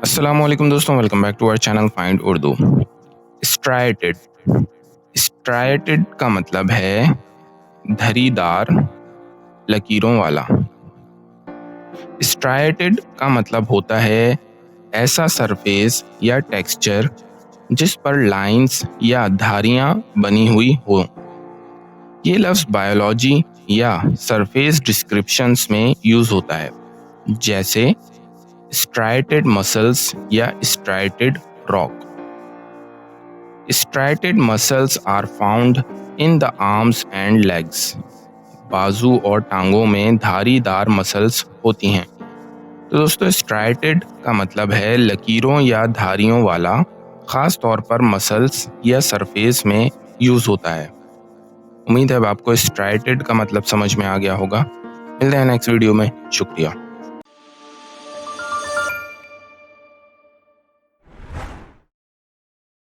अस्सलाम वालेकुम दोस्तों, welcome back to our channel find Urdu. Striated striated का मतलब है धरीदार, लकीरों वाला। स्ट्राइटेड का मतलब होता है ऐसा सरफेस या टेक्सचर जिस पर लाइंस या धारियां बनी हुई हो। ये लफ्ज़ बायोलॉजी या सरफेस डिस्क्रिप्शंस में यूज होता है, जैसे स्ट्राइटेड मसल्स या striated rock. Striated muscles are found in the arms and legs. बाजू और टांगों में धारीदार मसल्स होती हैं। तो दोस्तों, स्ट्राइटेड का मतलब है लकीरों या धारियों वाला, खास तौर पर मसल्स या सरफेस में यूज होता है। उम्मीद है अब आपको स्ट्राइटेड का मतलब समझ में आ गया होगा। मिलते हैं नेक्स्ट वीडियो में। शुक्रिया।